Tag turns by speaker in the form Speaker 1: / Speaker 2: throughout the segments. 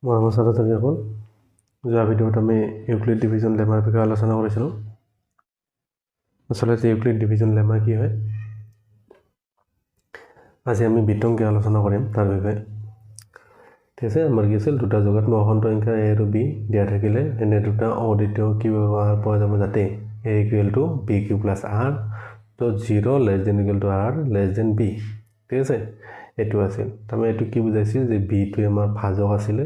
Speaker 1: মৰমৰ ছাত্ৰ-ছাত্ৰীসকল, যোৱা ভিডিঅ'ত আমি ইউক্লিড ডিভিজন লেমাৰ বিষয়ে আলোচনা কৰিছিলোঁ। আচলতে ইউক্লিড ডিভিজন লেমা কি হয়, আজি আমি বিতংকে আলোচনা কৰিম তাৰ বিষয়ে। ঠিক আছে, আমাৰ কি আছিল, দুটা যোগাত্মক অখণ্ড সংখ্যা a আৰু b দিয়া থাকিলে এনে দুটা অদ্বিতীয় কি ব্যৱহাৰ পোৱা যাব যাতে a equal to b q plus r, তো 0 less than equal to r less than b। ঠিক আছে, এইটো আছিল। তাৰমানে এইটো কি বুজাইছিল যে বিটো আমাৰ ভাজক আছিলে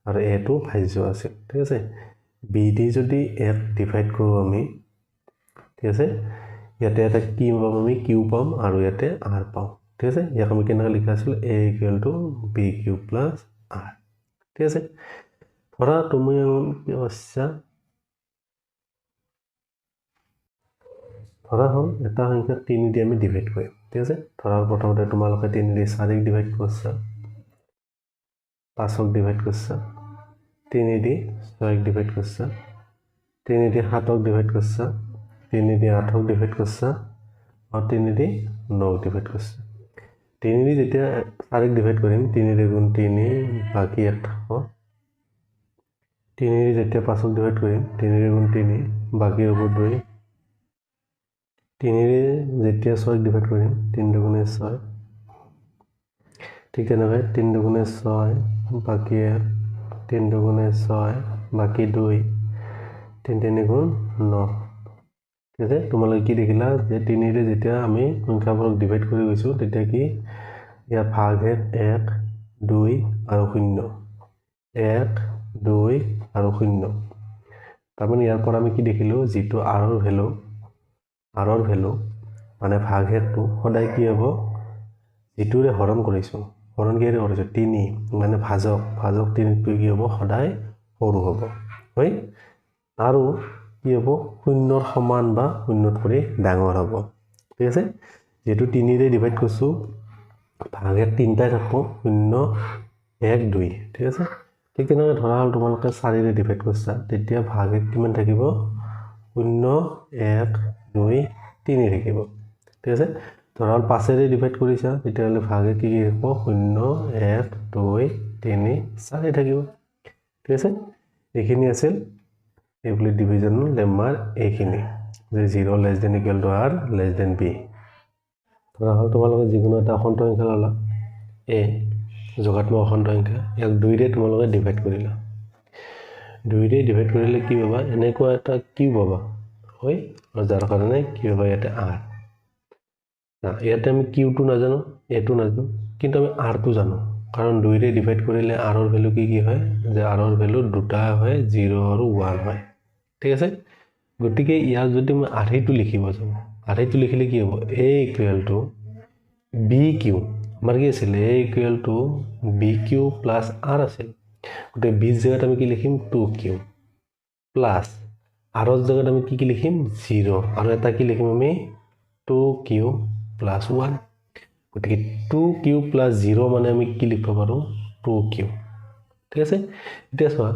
Speaker 1: আৰু এটো ভাজ্য আছিল। ঠিক আছে, বি দি যদি এক ডিভাইড কৰোঁ আমি, ঠিক আছে, ইয়াতে এটা কি পাম আমি, কিউ পাম আৰু ইয়াতে আৰ পাম। ঠিক আছে, ইয়াক আমি কেনেকৈ লিখা আছিল, A equal to B Q plus R. ঠিক আছে, ধৰা তুমি ধৰা হ'ল এটা সংখ্যা 3 দি আমি ডিভাইড কৰিম। ঠিক আছে, ধৰা প্ৰথমতে তোমালোকে 3 দি 4ক ডিভাইড কৰিছা, 5ক ডিভাইড কৰিছা, 3 দি 6ক ডিভাইড কৰিছা, 3 দি 7ক ডিভাইড কৰিছা, 3 দি 8ক ডিভাইড কৰিছা আৰু 3 দি 9ক ডিভাইড কৰিছা। 3 দি যেতিয়া 4ক ডিভাইড কৰিম, 3 গুণ 3 বাকী 1 থাকিব। 3 দি যেতিয়া 5ক ডিভাইড কৰিম, 3 গুণ 3 বাকী হ'ব 2। 3 দি যেতিয়া 6ক ডিভাইড কৰিম, 3 দুগুণে 6, ঠিক তেনেকৈ 3 দুগুণে 6 বাকী 1, 3 দুগুণে 6 বাকী 2, 3 3 গুণ 9। ঠিক আছে, তোমালোকে কি দেখিলা যে 3 দি যেতিয়া আমি সংখ্যাবোৰক ডিভাইড কৰি গৈছোঁ তেতিয়া কি ইয়াৰ ভাগশেষ 1, 2 আৰু 0, 1, 2 আৰু 0। তাৰমানে ইয়াৰ পৰা আমি কি দেখিলোঁ, যিটো আৰৰ ভেলু মানে ভাগশেষটো সদায় কি হ'ব, যিটোৰে হৰণ কৰিছোঁ, হৰণ কিহেৰে কৰিছোঁ, 3, মানে ভাজক 3টো কি হ'ব, সদায় সৰু হ'ব, হয়, আৰু কি হ'ব, 0ৰ সমান বা 0তকৈ ডাঙৰ হ'ব। ঠিক আছে, যিহেতু 3ৰে ডিভাইড কৰিছোঁ, ভাগশেষ 3টাই থাকিব, 0, 1, 2। ঠিক আছে, ঠিক তেনেকৈ ধৰা হ'ল তোমালোকে 4ৰে ডিভাইড কৰিছা, তেতিয়া ভাগশেষ কিমান থাকিব, 0, 1, 2, 3 থাকিব। ঠিক আছে, ধৰা হ'ল 5ৰে ডিভাইড কৰিছা, তেতিয়াহ'লে ভাগশেষ কি থাকিব, 0, 1, 2, 3, 4 থাকিব। ঠিক আছে, এইখিনি আছিল ইউক্লিড ডিভিজন লেমাৰ এইখিনি, যে 0 less than equal to r less than b। ধৰা হ'ল তোমালোকে যিকোনো এটা অখণ্ড সংখ্যা ল'লা, a যোগাত্মক অখণ্ড সংখ্যা, ইয়াক 2ৰে তোমালোকে ডিভাইড কৰিলা। 2ৰে ডিভাইড কৰিলে কি পাবা, এনেকুৱা এটা কিউ পাবা, হয়, আৰু যাৰ কাৰণে কি পাবা ইয়াতে r। ইয়াতে আমি কিউটো নাজানো, এটো নাজানো, কিন্তু আমি আৰটো জানো, কাৰণ 2ৰে ডিভাইড কৰিলে আৰৰ ভেলু কি হয়, যে আৰৰ ভেলু দুটা হয়, 0 আৰু 1 হয়। ঠিক আছে, গতিকে ইয়াক যদি মই আধেইটো লিখিব যাওঁ, আধেইটো লিখিলে কি হ'ব, a equal to B q, আমাৰ কি আছিল, a equal to B Q plus r আছিল। গতিকে বিৰ জেগাত আমি কি লিখিম, 2q প্লাছ আৰৰ জেগাত আমি কি লিখিম, 0, আৰু এটা কি লিখিম আমি, 2q প্লাছ 1। গতিকে 2q প্লাছ 0 মানে আমি কি লিখিব পাৰোঁ, 2q। ঠিক আছে, এতিয়া চোৱা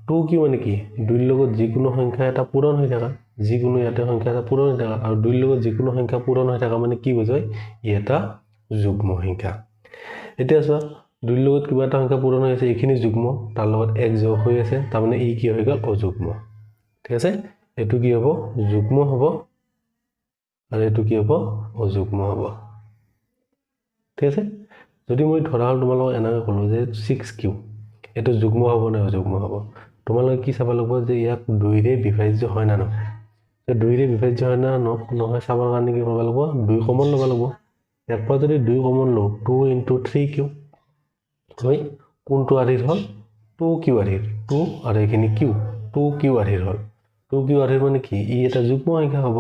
Speaker 1: 2q মানে কি, 2ৰ লগত যিকোনো সংখ্যা এটা পূৰণ হৈ থকা, যিকোনো ইয়াতে সংখ্যা এটা পূৰণ হৈ থকা, আৰু 2ৰ লগত যিকোনো সংখ্যা পূৰণ হৈ থকা মানে কি বুজায়, ই এটা যুগ্ম সংখ্যা। এতিয়া চোৱা 2ৰ লগত কিবা এটা সংখ্যা পূৰণ হৈ আছে, এইখিনি যুগ্ম, তাৰ লগত 1 যোগ হৈ আছে, তাৰমানে ই কি হৈ গ'ল, অযুগ্ম। ঠিক আছে, এইটো কি হ'ব, যুগ্ম হ'ব, আৰু এইটো কি হ'ব, অযুগ্ম হ'ব। ঠিক আছে, যদি মই ধৰা হ'ল তোমালোকক এনেকৈ ক'লোঁ যে 6q, এইটো যুগ্ম হ'ব নে অযুগ্ম হ'ব, তোমালোকে কি চাব লাগিব, যে ইয়াক 2ৰে বিভাজ্য হয় না নহয়। 2ৰে বিভাজ্য হয় না নহয় চাবৰ কাৰণে কি কৰিব লাগিব, 2 কমন ল'ব লাগিব। ইয়াৰ পৰা যদি 2 কমন লওঁ, 2 × 3q, হয়, কোনটো আধিৰ হ'ল, 2q আধিৰ, 2 আৰু এইখিনি q, 2q আধিৰ হ'ল। 2q আধিৰ মানে কি, ই এটা যুগ্ম সংখ্যা হ'ব।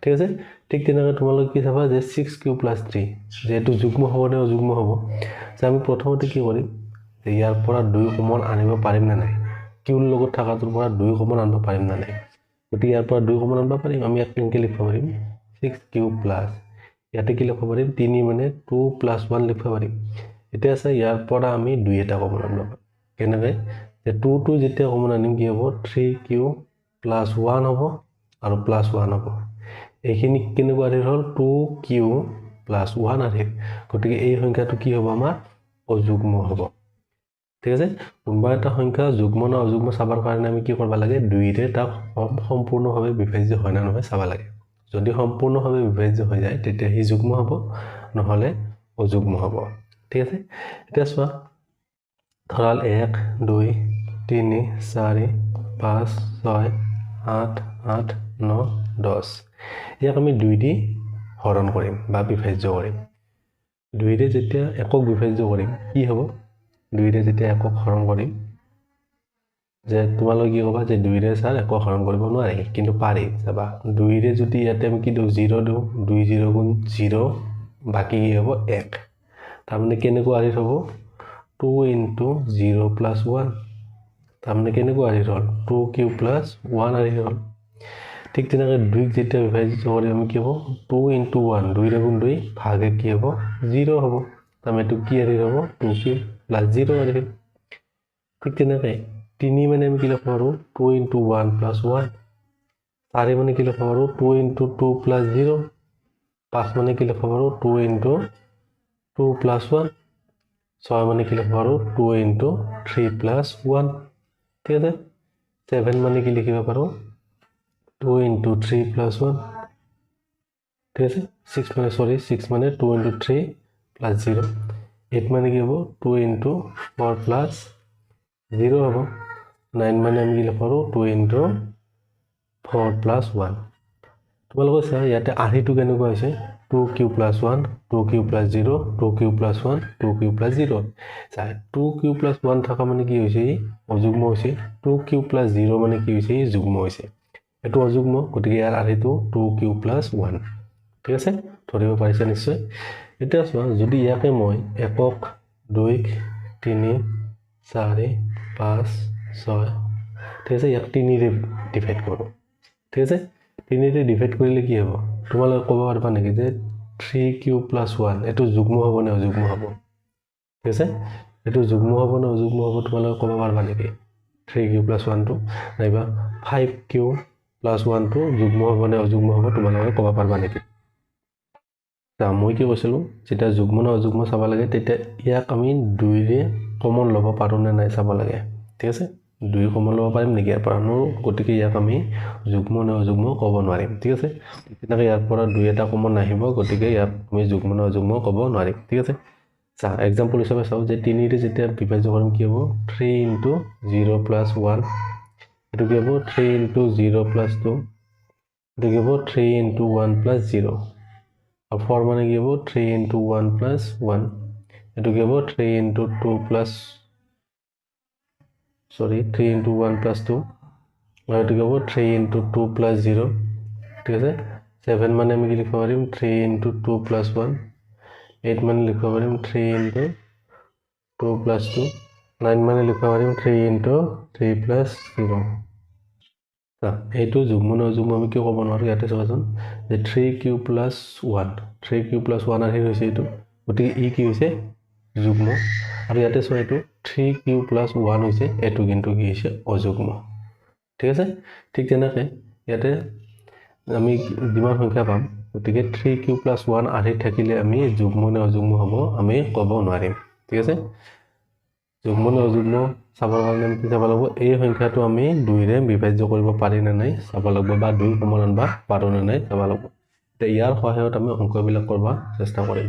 Speaker 1: ঠিক আছে, ঠিক তেনেকৈ তোমালোকে কি চাবা, যে 6q প্লাছ 3, যে এইটো যুগ্ম হ'ব নে অযুগ্ম হ'ব। যে আমি প্ৰথমতে কি কৰিম, যে ইয়াৰ পৰা 2 কমন আনিব পাৰিম নে নাই, কিউৰ লগত থকাটোৰ পৰা 2 কমন আনিব পাৰিম নে নাই। গতিকে ইয়াৰ পৰা 2 কমন আনিব পাৰিম, আমি ইয়াক কেনেকৈ লিখিব পাৰিম, 6q প্লাছ, ইয়াতে কি লিখিব পাৰিম, 3 মানে 2 প্লাছ 1 লিখিব পাৰিম। এতিয়া আছে ইয়াৰ পৰা আমি 2 এটা কমন আনিব পাৰিম, কেনেকৈ, যে 2টো যেতিয়া কমন আনিম কি হ'ব, 3q প্লাছ 1 হ'ব আৰু প্লাছ 1 হ'ব। এইখিনি কেনেকুৱা আধিৰ হ'ল, 2q প্লাছ 1 আধিৰ। গতিকে এই সংখ্যাটো কি হ'ব, আমাৰ অযুগ্ম হ'ব। ঠিক আছে কোনোবা এটা সংখ্যা যুগ্ম না অযুগ্ম চাবৰ কাৰণে আমি কি কৰিব লাগে দুইৰে তাক সম্পূৰ্ণভাৱে বিভাজ্য হয় না নহয় চাব লাগে যদি সম্পূৰ্ণভাৱে বিভাজ্য হৈ যায় তেতিয়া হি যুগ্ম হ'ব নহলে অযুগ্ম হ'ব ঠিক আছে এটা চোৱা ধৰাল 1 2 3 4 5 6 8 8 9 10 ইয়াক আমি 2 দি হৰণ কৰিম বা বিভাজ্য কৰিম 2 ৰে যেতিয়া একক বিভাজ্য কৰিম কি হ'ব 2 ৰে যেতিয়া একক হৰণ কৰিম যে তোমালোক কি ক'বা যে 2 ৰে স্যাৰ একক হৰণ কৰিব নোৱাৰি কিন্তু পাৰি চাবা 2 ৰে যদি ইয়াতে আমি কি দিও 0 দিও 2 0 গুণ 0 বাকি কি হ'ব 1 তাৰ মানে কেনেকৈ আহি হ'ব 2 into 0 plus 1 তাৰ মানে কেনেকৈ আহি হ'ল 2 cube plus 1 আহি হ'ল ঠিক তেনেকৈ 2 যেতিয়া বিভাজিত কৰি আমি কি হ'ব 2 into 1 2 ৰে গুণ 2 ভাগে কি হ'ব 0 হ'ব তাৰ মানে কি আহি হ'ব 2 cube plus 0 আহি ঠিক তেনেকৈ 3 মানে আমি কি লিখিব পাৰো 2 into 1 plus 1 4 মানে কি লিখিব পাৰো 2 into 2 plus 0 5 মানে কি লিখিব পাৰো 2 into 2 plus 1 6 মানে কি লিখিব পাৰো 2 into 3 plus 1 ঠিক আছে 7 মানে কি লিখিব পাৰো 2 into 3 plus 1 ঠিক আছে 6 মানে সরি 6 মানে 2 into 3 plus 0 8 মানে কি হ'ব 2 into 4 plus 0 হ'ব 9 মানে আমি কি লিখিব পাৰো 2 into 4 plus 1 তোমালোকে চাই ইয়াতে আধিটো কেনেকৈ হৈছে 2 cube plus 1 2 cube plus 0 2 cube plus 1 2 cube plus 0 চাই 2 cube plus 1 থকা মানে কি হৈছে অযুগ্ম হৈছে 2 cube plus 0 মানে কি হৈছে যুগ্ম হৈছে এটো অযুগ্ম গতিকে ইয়াৰ আধিটো 2 cube plus 1 ঠিক আছে ধৰিব পাৰিছে নিশ্চয় এটা চোৱা যদি ইয়াকে মই একক 2 3 4 5 6 ঠিক আছে ইয়াক 3 ৰে ডিভাইড কৰো ঠিক আছে 3 ৰে ডিভাইড কৰিলে কি হ'ব তোমালোকে ক'ব পাৰিবা নেকি যে 3 cube plus 1 এটো যুগ্ম হ'ব নে অযুগ্ম হ'ব ঠিক আছে এটো যুগ্ম হ'ব নে অযুগ্ম হ'ব তোমালোকে ক'ব পাৰিবা নেকি 3 cube plus 1 টো নাইবা 5 cube plus 1 টো যুগ্ম হ'ব নে অযুগ্ম হ'ব তোমালোকে ক'ব পাৰিবা নেকি তা মই কি কৈছিলো যেটা যুগ্ম না অযুগ্ম চাব লাগে তেতিয়া ইয়াক আমি 2 ৰে কমন ল'ব পাৰো নে নাই চাব লাগে ঠিক আছে 2 কমন ল'ব পাৰিম নেকি ইয়াৰ পৰা গতিকে ইয়াক আমি যুগ্ম না অযুগ্ম ক'ব নোৱাৰিম ঠিক আছে তেনেকৈ ইয়াৰ পৰা 2 এটা কমন আহিব গতিকে ইয়াক আমি যুগ্ম না অযুগ্ম ক'ব নোৱাৰিম ঠিক আছে চা एग्जांपल হিচাপে চাও যে 3 ৰে যেতিয়া বিভাজ্য কৰিম কি হ'ব 3 into 0 plus 1 এটো কি হ'ব 3 into 0 plus 2 এটো কি হ'ব 3 into 1 plus 0 और 4 মানে কি হ'ব 3 into 1 plus 1 এটো কি হ'ব 3 into 2 plus 3 into 1 plus 2 আর এটো কি হ'ব 3 into 2 plus 0 ঠিক আছে 7 মানে আমি কি লিখিব পাৰিম 3 into 2 plus 1 8 মানে লিখিব পাৰিম 3 into 2 plus 2 9 মানে লিখিব পাৰিম 3 into 3 plus 0 এইটো যুগ্ম না অযুগ্ম আমি কি ক'ব নোৱাৰো ইয়াতে চাবাচোন যে 3 cube plus 1 3 cube plus 1 আহি হৈছে এইটো গতিকে ই কি হৈছে যুগ্ম আৰু ইয়াতে চোৱা এইটো 3 cube plus 1 হৈছে এইটো কিন্তু কি হৈছে অযুগ্ম ঠিক আছে ঠিক তেনেকৈ ইয়াতে আমি যিমান সংখ্যা পাম গতিকে 3 cube plus 1 আহি থাকিলে আমি যুগ্ম না অযুগ্ম হ'ব আমি ক'ব নোৱাৰিম ঠিক আছে যুগ্ম না অযুগ্ম চাবৰ কাৰণে আমি কি চাব লাগিব এই সংখ্যাটো আমি 2 ৰে বিভাজ্য কৰিব পাৰি না নাই চাব লাগিব বা 2 সমান বা পাৰো না নাই চাব লাগিব তে ইয়াৰ সহায়ত আমি অংকবিলাক কৰিব চেষ্টা কৰিম